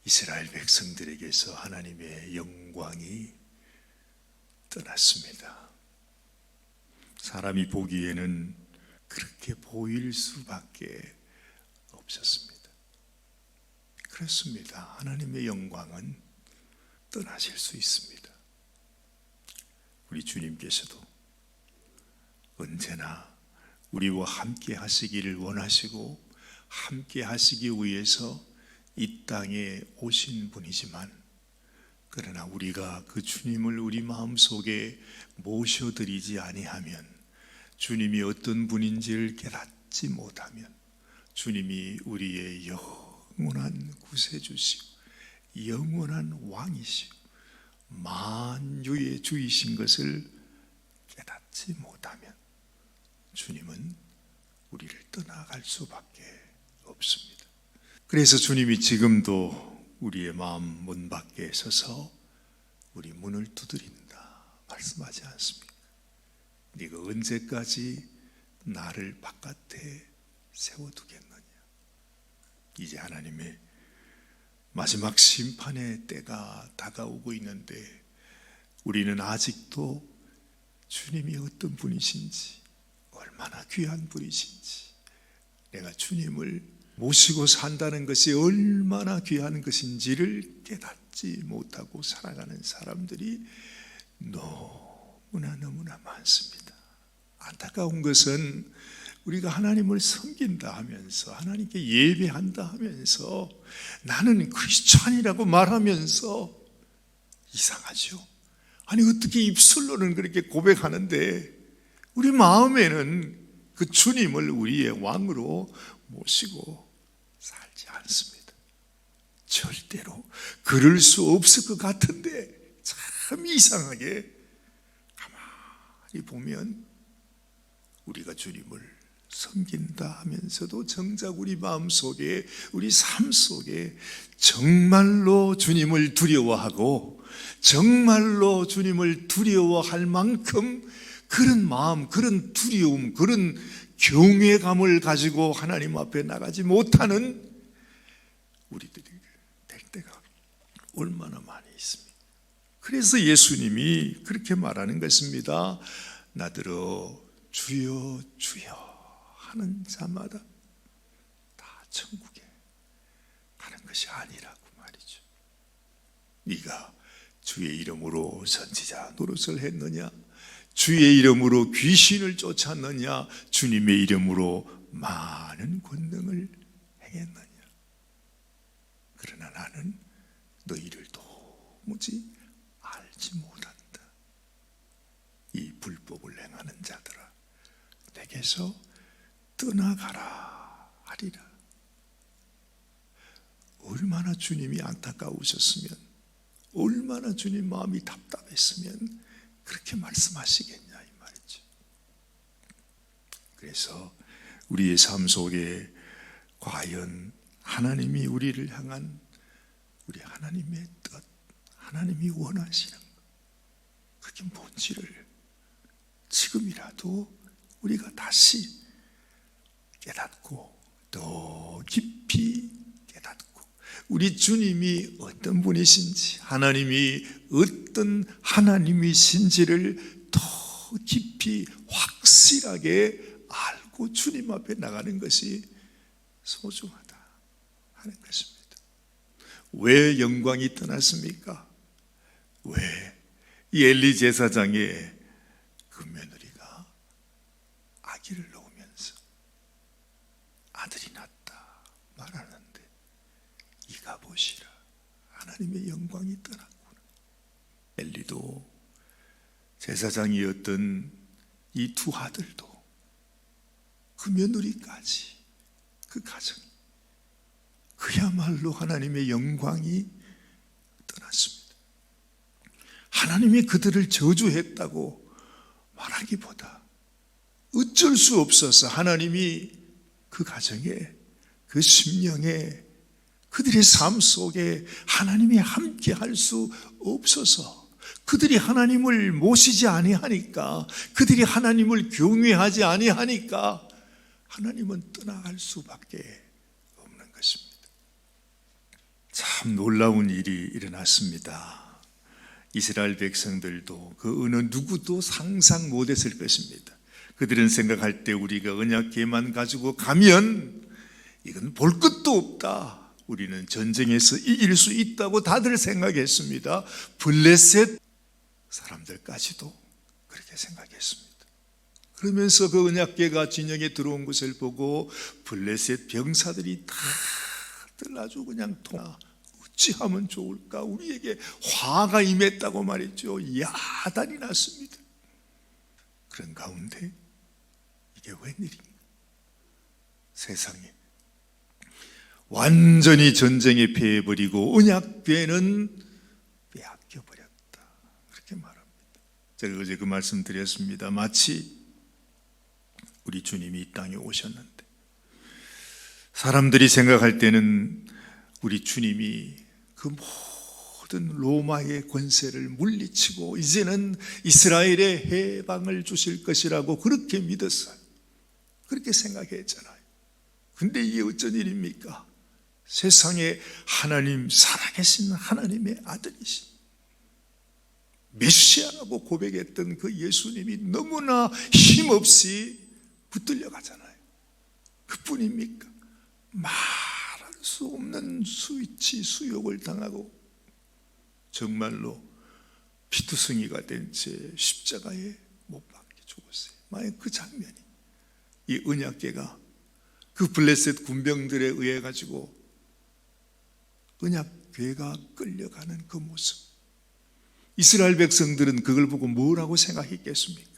이스라엘 백성들에게서 하나님의 영광이 떠났습니다. 사람이 보기에는 그렇게 보일 수밖에 없었습니다. 그렇습니다. 하나님의 영광은 떠나실 수 있습니다. 우리 주님께서도 언제나 우리와 함께 하시기를 원하시고 함께 하시기 위해서 이 땅에 오신 분이지만, 그러나 우리가 그 주님을 우리 마음속에 모셔드리지 아니하면, 주님이 어떤 분인지를 깨닫지 못하면, 주님이 우리의 영원한 구세주시고 영원한 왕이시고 만유의 주이신 것을 깨닫지 못하면 주님은 우리를 떠나갈 수밖에 없습니다. 그래서 주님이 지금도 우리의 마음 문 밖에 서서 우리 문을 두드린다 말씀하지 않습니까? 네가 언제까지 나를 바깥에 세워두겠느냐. 이제 하나님의 마지막 심판의 때가 다가오고 있는데, 우리는 아직도 주님이 어떤 분이신지, 얼마나 귀한 분이신지, 내가 주님을 모시고 산다는 것이 얼마나 귀한 것인지를 깨닫지 못하고 살아가는 사람들이 너무나 많습니다. 안타까운 것은 우리가 하나님을 섬긴다 하면서, 하나님께 예배한다 하면서, 나는 크리스찬이라고 말하면서, 이상하죠? 아니 어떻게 입술로는 그렇게 고백하는데 우리 마음에는 그 주님을 우리의 왕으로 모시고 살지 않습니다. 절대로 그럴 수 없을 것 같은데, 참 이상하게 가만히 보면 우리가 주님을 섬긴다 하면서도 정작 우리 마음속에, 우리 삶 속에 정말로 주님을 두려워하고 정말로 주님을 두려워할 만큼 그런 마음, 그런 두려움, 그런 경외감을 가지고 하나님 앞에 나가지 못하는 우리들이 될 때가 얼마나 많이 있습니까? 그래서 예수님이 그렇게 말하는 것입니다. 나더러 주여 주여 하는 자마다 다 천국에 가는 것이 아니라고 말이죠. 네가 주의 이름으로 선지자 노릇을 했느냐, 주의 이름으로 귀신을 쫓았느냐, 주님의 이름으로 많은 권능을 행했느냐. 그러나 나는 너희를 도무지 알지 못한다. 이 불법을 행하는 자들아, 내게서 떠나가라 하리라. 얼마나 주님이 안타까우셨으면, 얼마나 주님 마음이 답답했으면 그렇게 말씀하시겠냐 이 말이죠. 그래서 우리의 삶 속에 과연 하나님이 우리를 향한 우리 하나님의 뜻, 하나님이 원하시는 것, 그게 뭔지를 지금이라도 우리가 다시 깨닫고 더 깊이 깨닫고, 우리 주님이 어떤 분이신지, 하나님이 어떤 하나님이신지를 더 깊이 확실하게 알고 주님 앞에 나가는 것이 소중하다 하는 것입니다. 왜 영광이 떠났습니까? 왜 이 엘리 제사장의 그 며느리가 아기를 낳으면서 아들이 낳았다 말하는데, 이가 보시라 하나님의 영광이 떠났구나. 엘리도 제사장이었던 이 두 아들도 그 며느리까지 그 가정이 그야말로 하나님의 영광이 떠났습니다. 하나님이 그들을 저주했다고 말하기보다 어쩔 수 없어서 하나님이 그 가정에, 그 심령에, 그들의 삶 속에 하나님이 함께 할 수 없어서, 그들이 하나님을 모시지 아니하니까, 그들이 하나님을 경외하지 아니하니까 하나님은 떠나갈 수밖에 없는 것입니다. 참 놀라운 일이 일어났습니다. 이스라엘 백성들도 그 어느 누구도 상상 못했을 것입니다. 그들은 생각할 때 우리가 언약궤만 가지고 가면 이건 볼 것도 없다. 우리는 전쟁에서 이길 수 있다고 다들 생각했습니다. 블레셋 사람들까지도 그렇게 생각했습니다. 그러면서 그 언약궤가 진영에 들어온 것을 보고 블레셋 병사들이 다들 아주 그냥 어찌하면 좋을까, 우리에게 화가 임했다고 말했죠. 야단이 났습니다. 그런 가운데 이게 웬일인가? 세상에 완전히 전쟁에 패해버리고 언약궤는 빼앗겨버렸다, 그렇게 말합니다. 제가 어제 그 말씀 드렸습니다. 마치 우리 주님이 이 땅에 오셨는데 사람들이 생각할 때는 우리 주님이 그 모든 로마의 권세를 물리치고 이제는 이스라엘의 해방을 주실 것이라고 그렇게 믿었어요. 그렇게 생각했잖아요. 근데 이게 어쩐 일입니까? 세상에 하나님, 살아계신 하나님의 아들이신 메시아라고 고백했던 그 예수님이 너무나 힘없이 붙들려 가잖아요. 그뿐입니까? 말할 수 없는 수욕을 당하고 정말로 피투성이가 된 채 십자가에 못 박혀 죽었어요. 만약 그 장면이, 이 언약궤가 그 블레셋 군병들에 의해 가지고 언약궤가 끌려가는 그 모습, 이스라엘 백성들은 그걸 보고 뭐라고 생각했겠습니까?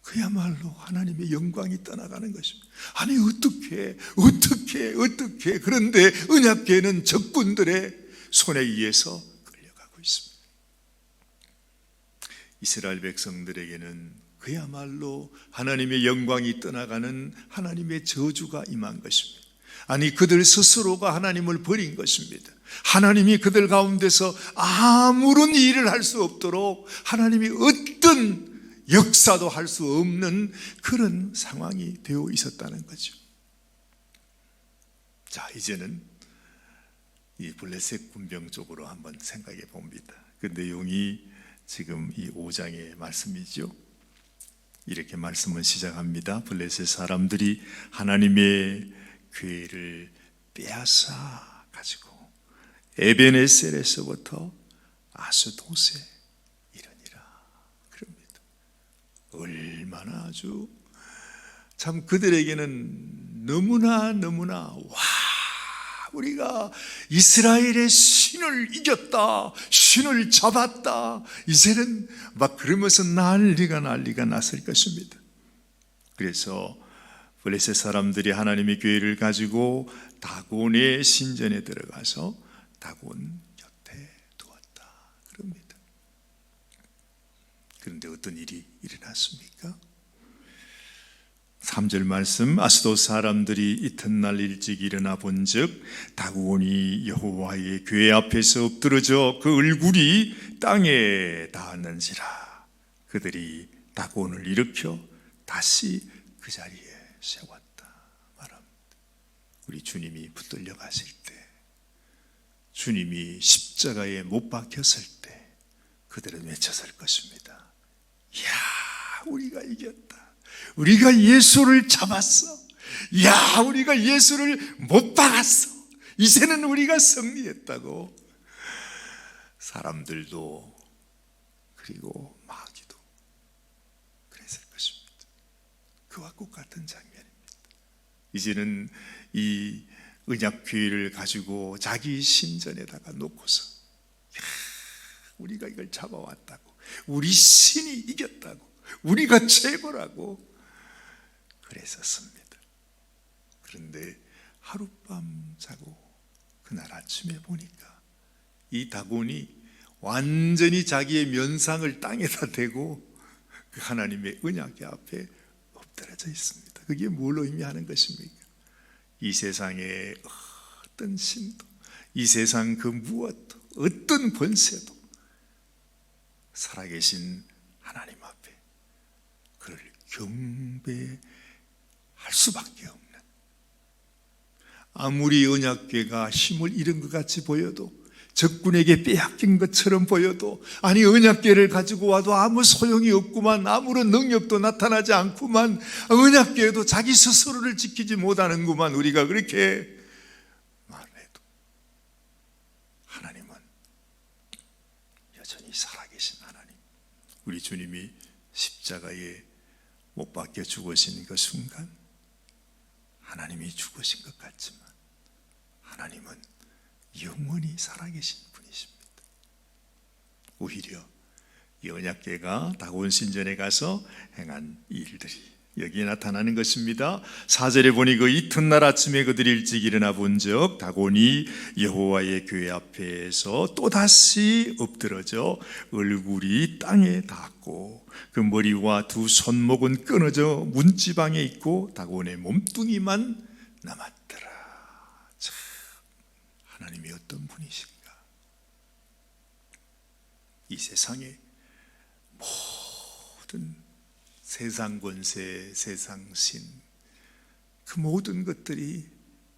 그야말로 하나님의 영광이 떠나가는 것입니다. 아니 어떻게 그런데 언약궤는 적군들의 손에 의해서 끌려가고 있습니다. 이스라엘 백성들에게는 그야말로 하나님의 영광이 떠나가는 하나님의 저주가 임한 것입니다. 아니 그들 스스로가 하나님을 버린 것입니다. 하나님이 그들 가운데서 아무런 일을 할 수 없도록 하나님이 어떤 역사도 할 수 없는 그런 상황이 되어 있었다는 거죠. 자, 이제는 이 블레셋 군병 쪽으로 한번 생각해 봅니다. 그 내용이 지금 이 5장의 말씀이죠. 이렇게 말씀을 시작합니다. 블레셋 사람들이 하나님의 궤를 빼앗아 가지고 에베네셀에서부터 아스돗에 이르니라 그럽니다. 얼마나 아주 참 그들에게는 너무나 와, 우리가 이스라엘의 신을 이겼다, 신을 잡았다, 이제는 막 그러면서 난리가 났을 것입니다. 그래서 블레셋 사람들이 하나님의 궤를 가지고 다곤의 신전에 들어가서 다곤 곁에 두었다 그럽니다. 그런데 어떤 일이 일어났습니까? 3절 말씀, 아스돗 사람들이 이튿날 일찍 일어나 본즉 다곤이 여호와의 궤 앞에서 엎드러져 그 얼굴이 땅에 닿았는지라. 그들이 다곤을 일으켜 다시 그 자리에 세웠다 말합니다. 우리 주님이 붙들려 가실 때, 주님이 십자가에 못 박혔을 때 그들은 외쳤을 것입니다. 야, 우리가 이겼다. 우리가 예수를 잡았어. 야, 우리가 예수를 못 박았어. 이제는 우리가 승리했다고. 사람들도 그리고 마귀도 그랬을 것입니다. 그와 똑같은 장면입니다. 이제는 이 언약궤를 가지고 자기 신전에다가 놓고서 우리가 이걸 잡아왔다고, 우리 신이 이겼다고, 우리가 최고라고 그랬었습니다. 그런데 하룻밤 자고 그날 아침에 보니까 이 다곤이 완전히 자기의 면상을 땅에다 대고 그 하나님의 언약궤 앞에 엎드려져 있습니다. 그게 뭘 의미하는 것입니까? 이 세상의 어떤 신도, 이 세상 그 무엇도, 어떤 권세도 살아계신 하나님 앞에 그를 경배할 수밖에 없는, 아무리 언약궤가 힘을 잃은 것 같이 보여도, 적군에게 빼앗긴 것처럼 보여도, 아니 언약궤를 가지고 와도 아무 소용이 없구만, 아무런 능력도 나타나지 않구만, 언약궤도 자기 스스로를 지키지 못하는구만, 우리가 그렇게 말해도 하나님은 여전히 살아계신 하나님. 우리 주님이 십자가에 못 박혀 죽으신 그 순간 하나님이 죽으신 것 같지만 하나님은 영원히 살아계신 분이십니다. 오히려 이 언약궤가 다곤 신전에 가서 행한 일들이 여기에 나타나는 것입니다. 4절에 보니 그 이튿날 아침에 그들이 일찍 일어나 본즉 다곤이 여호와의 궤 앞에서 또다시 엎드러져 얼굴이 땅에 닿았고 그 머리와 두 손목은 끊어져 문지방에 있고 다곤의 몸뚱이만 남았더라. 참, 하나님이 어떤 분이신가. 이 세상의 모든 세상 권세, 세상 신, 그 모든 것들이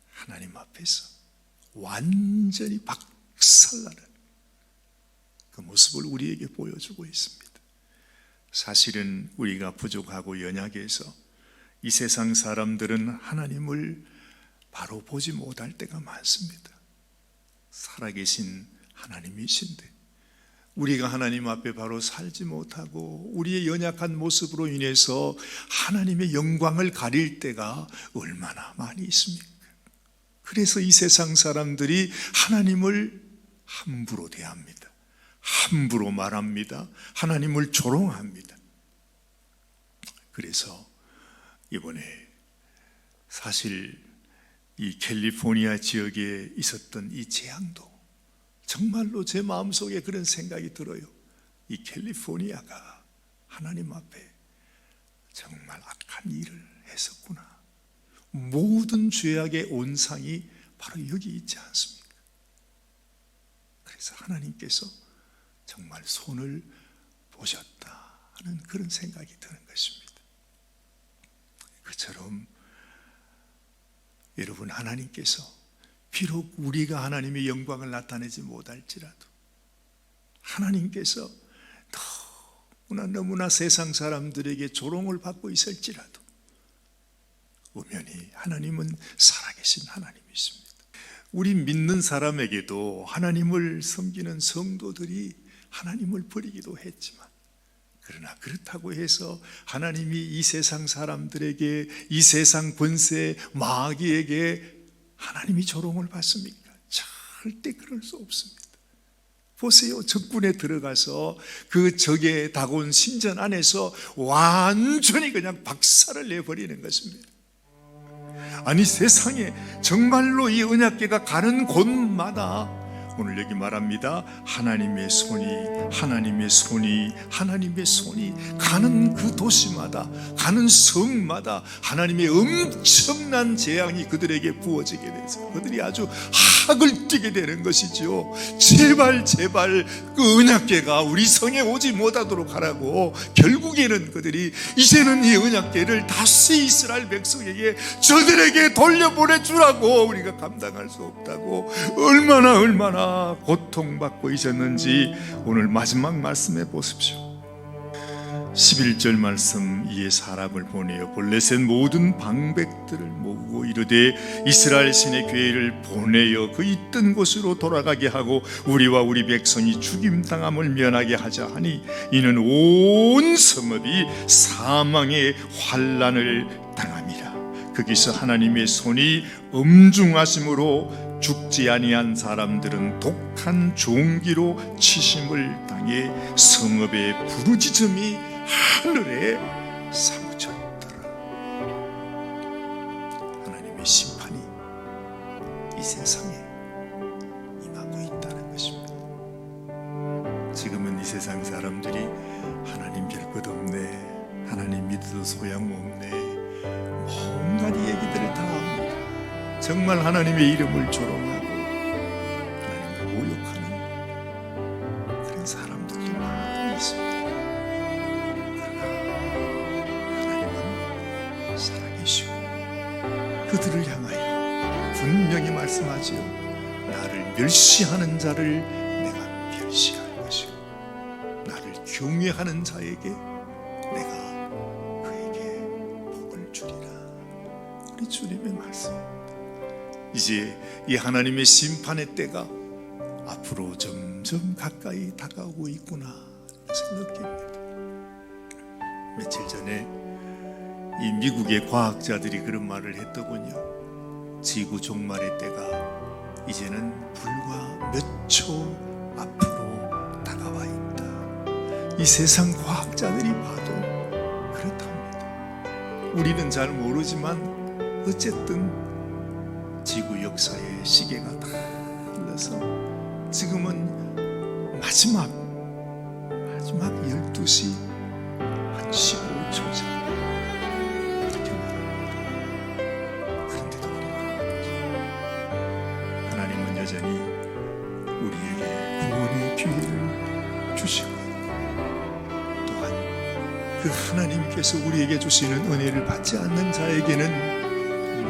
하나님 앞에서 완전히 박살나는 그 모습을 우리에게 보여주고 있습니다. 사실은 우리가 부족하고 연약해서 이 세상 사람들은 하나님을 바로 보지 못할 때가 많습니다. 살아계신 하나님이신데 우리가 하나님 앞에 바로 살지 못하고 우리의 연약한 모습으로 인해서 하나님의 영광을 가릴 때가 얼마나 많이 있습니까? 그래서 이 세상 사람들이 하나님을 함부로 대합니다. 함부로 말합니다. 하나님을 조롱합니다. 그래서 이번에 사실 이 캘리포니아 지역에 있었던 이 재앙도 정말로 제 마음속에 그런 생각이 들어요. 이 캘리포니아가 하나님 앞에 정말 악한 일을 했었구나. 모든 죄악의 온상이 바로 여기 있지 않습니까? 그래서 하나님께서 정말 손을 보셨다 하는 그런 생각이 드는 것입니다. 그처럼 여러분, 하나님께서 비록 우리가 하나님의 영광을 나타내지 못할지라도 하나님께서 너무나 세상 사람들에게 조롱을 받고 있을지라도 엄연히 하나님은 살아계신 하나님이십니다. 우리 믿는 사람에게도 하나님을 섬기는 성도들이 하나님을 버리기도 했지만, 그러나 그렇다고 해서 하나님이 이 세상 사람들에게, 이 세상 권세 마귀에게 하나님이 조롱을 받습니까? 절대 그럴 수 없습니다. 보세요, 적군에 들어가서 그 적의 다곤 신전 안에서 완전히 그냥 박살을 내버리는 것입니다. 아니, 세상에 정말로 이 언약궤가 가는 곳마다 오늘 여기 말합니다. 하나님의 손이 가는 그 도시마다, 가는 성마다 하나님의 엄청난 재앙이 그들에게 부어지게 돼서 그들이 아주 학을 뛰게 되는 것이죠. 제발 그 언약궤가 우리 성에 오지 못하도록 하라고. 결국에는 그들이 이제는 이 언약궤를 다시 이스라엘 백성에게, 저들에게 돌려보내주라고, 우리가 감당할 수 없다고 얼마나 고통받고 있었는지 오늘 마지막 말씀해 보십시오. 11절 말씀, 이에 사람을 보내어 블레셋 모든 방백들을 모으고 이르되 이스라엘 신의 궤를 보내어 그 있던 곳으로 돌아가게 하고 우리와 우리 백성이 죽임당함을 면하게 하자 하니, 이는 온 성읍이 사망의 환난을 당함이라. 거기서 하나님의 손이 엄중하심으로 죽지 아니한 사람들은 독한 종기로 치심을 당해 성읍의 부르짖음이 하늘에 사무쳤더라. 하나님의 심판이 이 세상에 임하고 있다는 것입니다. 지금은 이 세상 사람들이 하나님 별 것 없네, 하나님 믿어도 소용없네, 온갖 얘기들을 다 합니다. 정말 하나님의 이름을 조롱하고 하나님을 모욕하는 그런 사람들도 많이 있습니다. 그러나 하나님은 살아계시고 그들을 향하여 분명히 말씀하지요. 나를 멸시하는 자를 내가 멸시할 것이고 나를 경외하는 자에게 내가 그에게 복을 주리라. 우리 주님의 말씀입니다. 이제 이 하나님의 심판의 때가 앞으로 점점 가까이 다가오고 있구나 그것을 느낍니다. 며칠 전에 이 미국의 과학자들이 그런 말을 했더군요. 지구 종말의 때가 이제는 불과 몇 초 앞으로 다가와 있다. 이 세상 과학자들이 봐도 그렇답니다. 우리는 잘 모르지만 어쨌든 지구 역사의 시계가 다 흘러서 지금은 마지막 12시 한 15초 전 그렇게 말합니다. 그런데도 우리가 하나님은 여전히 우리에게 응원의 기회를 주시고 또한 그 하나님께서 우리에게 주시는 은혜를 받지 않는 자에게는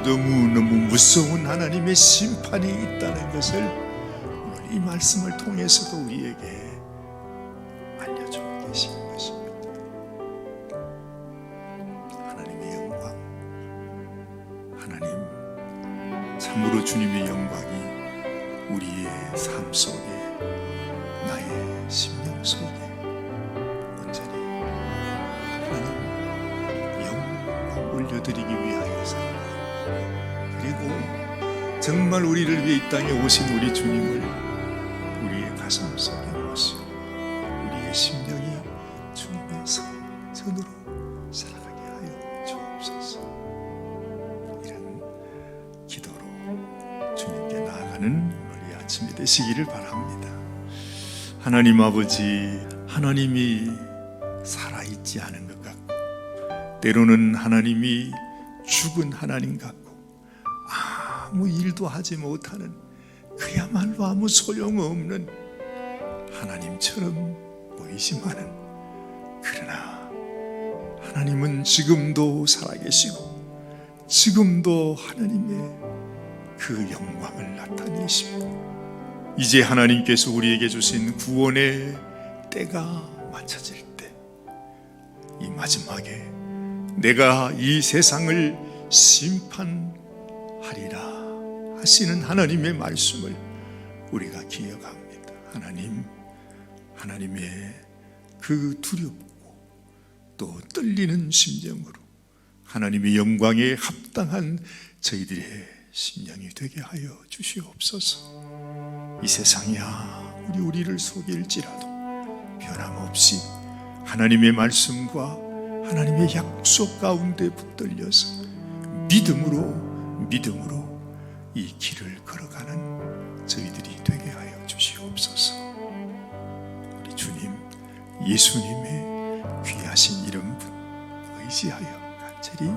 너무너무 무서운 하나님의 심판이 있다는 것을 오늘 이 말씀을 통해서도 우리에게 알려주고 계시는 것입니다. 하나님의 영광, 하나님 참으로 주님의 영광이 우리의 삶 속에 나의 심령 속에 온전히 하나님 영광 올려드리기 위하여서 그리고 정말 우리를 위해 이 땅에 오신 우리 주님을 우리의 가슴 속에 모시고 우리의 심령이 주님의 성전으로 살아가게 하여 주옵소서. 이런 기도로 주님께 나아가는 오늘 이 아침이 되시기를 바랍니다. 하나님 아버지, 하나님이 살아있지 않은 것 같고 때로는 하나님이 죽은 하나님 같고 아무 일도 하지 못하는 그야말로 아무 소용없는 하나님처럼 보이지만은 그러나 하나님은 지금도 살아계시고 지금도 하나님의 그 영광을 나타내십니다. 이제 하나님께서 우리에게 주신 구원의 때가 맞춰질 때 이 마지막에 내가 이 세상을 심판하리라 하시는 하나님의 말씀을 우리가 기억합니다. 하나님의 그 두렵고 또 떨리는 심정으로 하나님의 영광에 합당한 저희들의 심령이 되게 하여 주시옵소서. 이 세상이야 우리를 속일지라도 변함없이 하나님의 말씀과 하나님의 약속 가운데 붙들려서 믿음으로 이 길을 걸어가는 저희들이 되게 하여 주시옵소서. 우리 주님 예수님의 귀하신 이름 의지하여 간절히